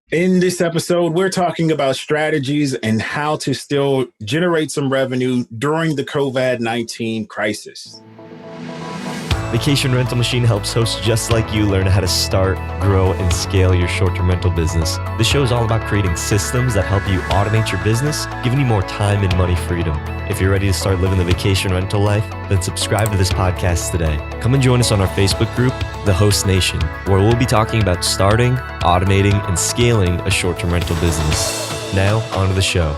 In this episode, we're talking about strategies and how to still generate some revenue during the COVID-19 crisis. Vacation Rental Machine helps hosts just like you learn how to start, grow, and scale your short-term rental business. This show is all about creating systems that help you automate your business, giving you more time and money freedom. If you're ready to start living the vacation rental life, then subscribe to this podcast today. Come and join us on our Facebook group, The Host Nation, where we'll be talking about starting, automating, and scaling a short-term rental business. Now, on to the show.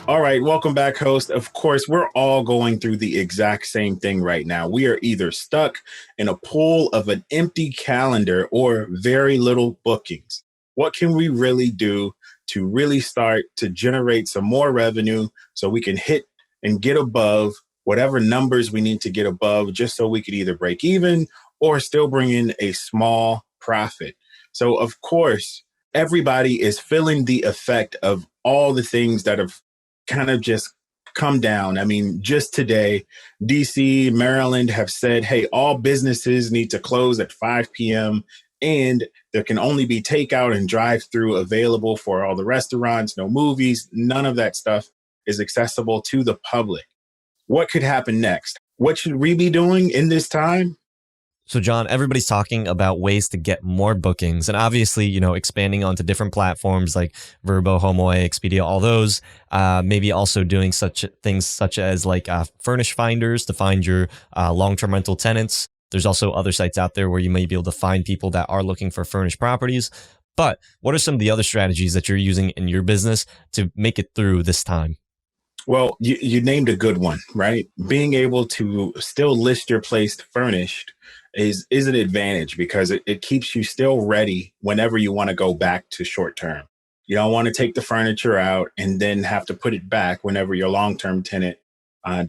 All right, welcome back, host. Of course, we're all going through the exact same thing right now. We are either stuck in a pool of an empty calendar or very little bookings. What can we really do to really start to generate some more revenue so we can hit and get above whatever numbers we need to get above, just so we could either break even or still bring in a small profit? So, of course, everybody is feeling the effect of all the things that have kind of just come down. I mean, just today, DC, Maryland have said, hey, all businesses need to close at 5 p.m. and there can only be takeout and drive-through available for all the restaurants, no movies. None of that stuff is accessible to the public. What could happen next? What should we be doing in this time? So John, everybody's talking about ways to get more bookings and obviously, expanding onto different platforms like Vrbo, HomeAway, Expedia, all those, maybe also doing such things such as like furnish finders to find your long-term rental tenants. There's also other sites out there where you may be able to find people that are looking for furnished properties. But what are some of the other strategies that you're using in your business to make it through this time? Well, you named a good one, right? Being able to still list your place furnished is an advantage because it keeps you still ready whenever you want to go back to short term. You don't want to take the furniture out and then have to put it back whenever your long-term tenant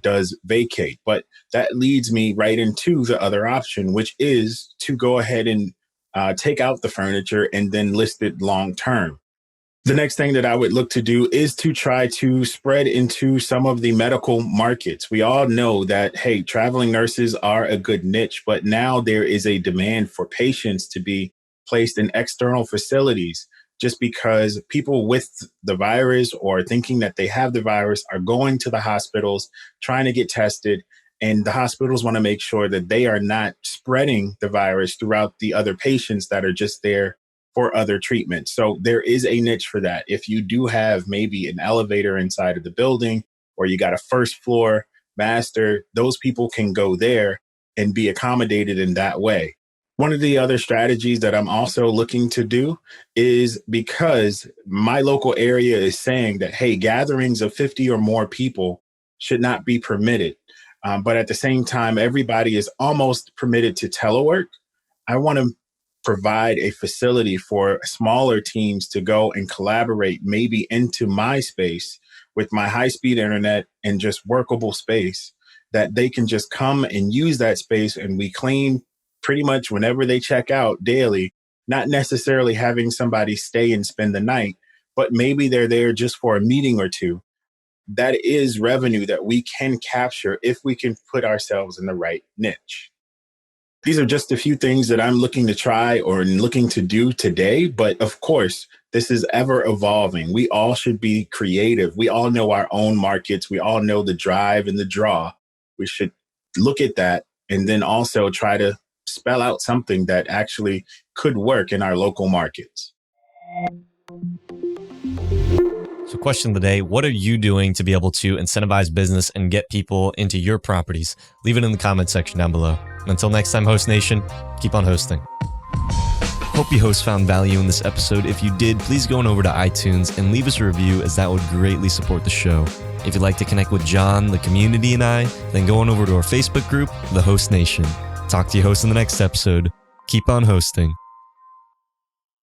does vacate. But that leads me right into the other option, which is to go ahead and take out the furniture and then list it long-term. The next thing that I would look to do is to try to spread into some of the medical markets. We all know that, hey, traveling nurses are a good niche, but now there is a demand for patients to be placed in external facilities just because people with the virus or thinking that they have the virus are going to the hospitals, trying to get tested, and the hospitals want to make sure that they are not spreading the virus throughout the other patients that are just there for other treatments. So there is a niche for that. If you do have maybe an elevator inside of the building or you got a first floor master, those people can go there and be accommodated in that way. One of the other strategies that I'm also looking to do is because my local area is saying that, hey, gatherings of 50 or more people should not be permitted. But at the same time, everybody is almost permitted to telework. I want to provide a facility for smaller teams to go and collaborate maybe into my space with my high-speed internet and just workable space that they can just come and use that space, and we clean pretty much whenever they check out daily, not necessarily having somebody stay and spend the night, but maybe they're there just for a meeting or two. That is revenue that we can capture if we can put ourselves in the right niche. These are just a few things that I'm looking to try or looking to do today. But of course, this is ever evolving. We all should be creative. We all know our own markets. We all know the drive and the draw. We should look at that and then also try to spell out something that actually could work in our local markets. So question of the day, what are you doing to be able to incentivize business and get people into your properties? Leave it in the comment section down below. Until next time, Host Nation, keep on hosting. Hope you hosts found value in this episode. If you did, please go on over to iTunes and leave us a review, as that would greatly support the show. If you'd like to connect with John, the community, and I, then go on over to our Facebook group, The Host Nation. Talk to you hosts in the next episode. Keep on hosting.